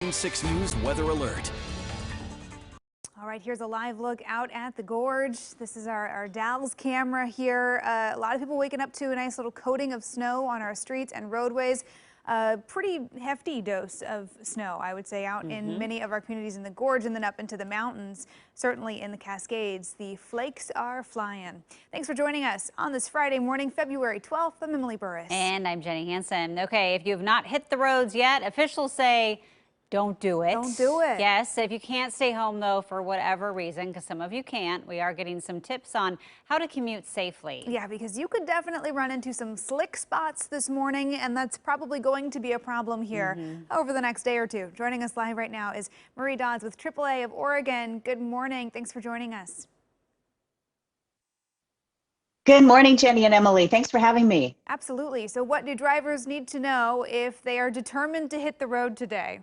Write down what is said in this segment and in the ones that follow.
6 News Weather Alert. All right, here's a live look out at the gorge. This is our Dalles camera here. A lot of people waking up to a nice little coating of snow on our streets and roadways. A pretty hefty dose of snow, I would say, out in many of our communities in the gorge and then up into the mountains, certainly in the Cascades. The flakes are flying. Thanks for joining us on this Friday morning, February 12th. I'm Emily Burris. And I'm Jenny Hansen. Okay, if you have not hit the roads yet, officials say don't do it. Don't do it. Yes, if you can't stay home, though, for whatever reason, because some of you can't, we are getting some tips on how to commute safely. Yeah, because you could definitely run into some slick spots this morning, and that's probably going to be a problem here over the next day or two. Joining us live right now is Marie Dodds with AAA of Oregon. Good morning. Thanks for joining us. Good morning, Jenny and Emily. Thanks for having me. Absolutely. So what do drivers need to know if they are determined to hit the road today?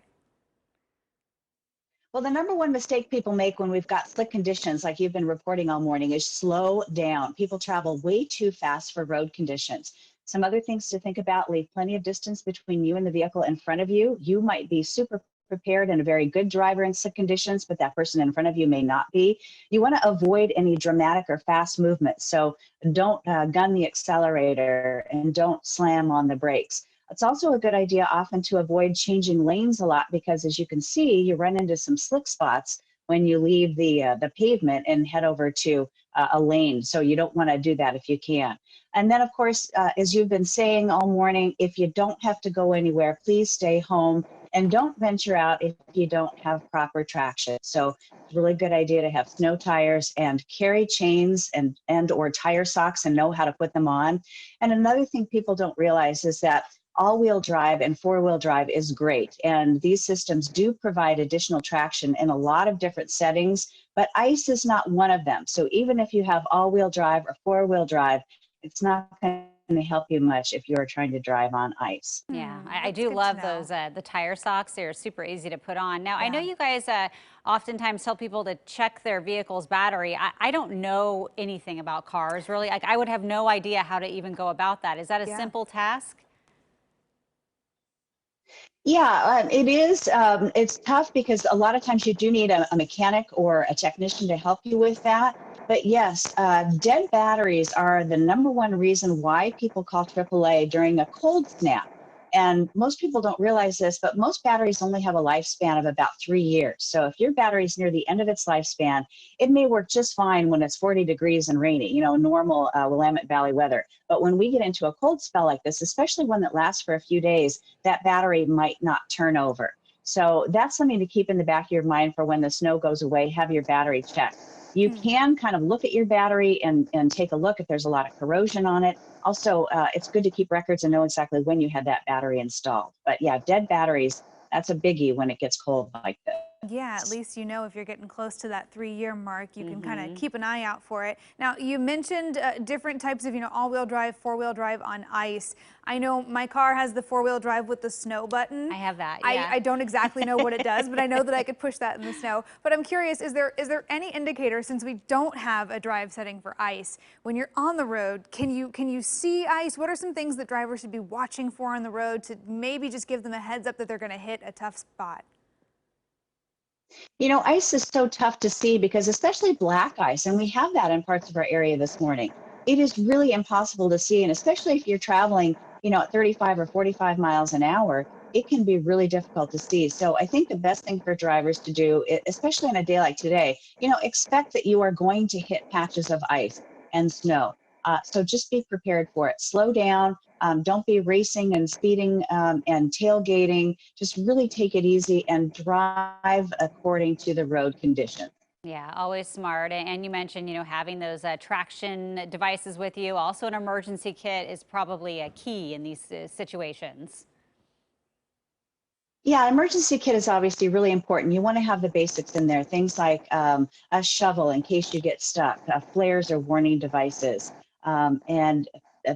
Well, the number one mistake people make when we've got slick conditions like you've been reporting all morning is slow down. People travel way too fast for road conditions. Some other things to think about: leave plenty of distance between you and the vehicle in front of you. You might be super prepared and a very good driver in slick conditions, but that person in front of you may not be. You want to avoid any dramatic or fast movement. So don't gun the accelerator and don't slam on the brakes. It's also a good idea often to avoid changing lanes a lot, because as you can see, you run into some slick spots when you leave the pavement and head over to a lane. So you don't want to do that if you can. And then, of course, as you've been saying all morning, if you don't have to go anywhere, please stay home and don't venture out if you don't have proper traction. So it's a really good idea to have snow tires and carry chains and or tire socks and know how to put them on. And another thing people don't realize is that all-wheel drive and four-wheel drive is great, and these systems do provide additional traction in a lot of different settings, but ice is not one of them. So even if you have all-wheel drive or four-wheel drive, it's not going to help you much if you're trying to drive on ice. Yeah, I do love those, the tire socks. They're super easy to put on. Now, I know you guys oftentimes tell people to check their vehicle's battery. I don't know anything about cars, really. Like, I would have no idea how to even go about that. Is that a simple task? Yeah, it is. It's tough because a lot of times you do need a mechanic or a technician to help you with that. But yes, dead batteries are the number one reason why people call AAA during a cold snap. And most people don't realize this, but most batteries only have a lifespan of about 3 years. So if your battery is near the end of its lifespan, it may work just fine when it's 40 degrees and rainy, you know, normal Willamette Valley weather. But when we get into a cold spell like this, especially one that lasts for a few days, that battery might not turn over. So that's something to keep in the back of your mind for when the snow goes away. Have your battery checked. You can kind of look at your battery and take a look if there's a lot of corrosion on it. Also, it's good to keep records and know exactly when you had that battery installed. But yeah, dead batteries, that's a biggie when it gets cold like this. Yeah, at least you know if you're getting close to that 3-year mark, you can kind of keep an eye out for it. Now, you mentioned different types of, all-wheel drive, four-wheel drive on ice. I know my car has the four-wheel drive with the snow button. I have that, yeah. I don't exactly know what it does, but I know that I could push that in the snow. But I'm curious, is there any indicator, since we don't have a drive setting for ice, when you're on the road, can you see ice? What are some things that drivers should be watching for on the road to maybe just give them a heads up that they're going to hit a tough spot? You know, ice is so tough to see because especially black ice, and we have that in parts of our area this morning, it is really impossible to see. And especially if you're traveling, at 35 or 45 miles an hour, it can be really difficult to see. So I think the best thing for drivers to do, especially on a day like today, expect that you are going to hit patches of ice and snow. So just be prepared for it. Slow down. Don't be racing and speeding and tailgating. Just really take it easy and drive according to the road conditions. Yeah, always smart. And you mentioned, having those traction devices with you. Also, an emergency kit is probably a key in these situations. Yeah, emergency kit is obviously really important. You want to have the basics in there. Things like a shovel in case you get stuck, flares or warning devices, and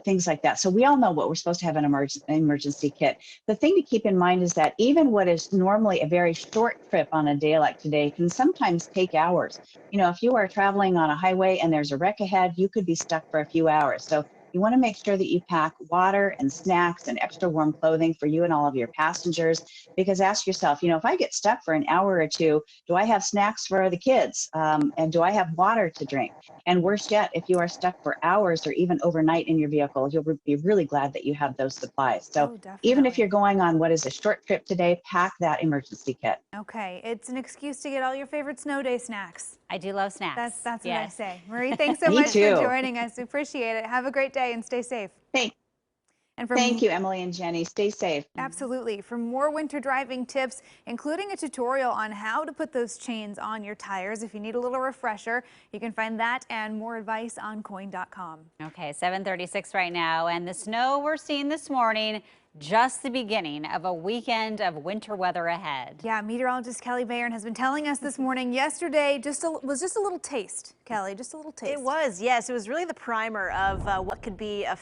things like that. So we all know what we're supposed to have in an emergency kit. The thing to keep in mind is that even what is normally a very short trip on a day like today can sometimes take hours. If you are traveling on a highway and there's a wreck ahead, you could be stuck for a few hours. So You want to make sure that you pack water and snacks and extra warm clothing for you and all of your passengers, because ask yourself, if I get stuck for an hour or two, do I have snacks for the kids? And do I have water to drink? And worse yet, if you are stuck for hours or even overnight in your vehicle, you'll be really glad that you have those supplies. So even if you're going on what is a short trip today, pack that emergency kit. Okay, it's an excuse to get all your favorite snow day snacks. I do love snacks. That's yes. what I say. Marie, thanks so Me much too. for joining us. We appreciate it. Have a great day and stay safe. Thank you, Emily and Jenny. Stay safe. Absolutely. For more winter driving tips, including a tutorial on how to put those chains on your tires, if you need a little refresher, you can find that and more advice on KOIN.com. Okay, 7:36 right now, and the snow we're seeing this morning, just the beginning of a weekend of winter weather ahead. Yeah, meteorologist Kelly Bayern has been telling us this morning. Yesterday was just a little taste, Kelly, just a little taste. It was, yes. It was really the primer of what could be a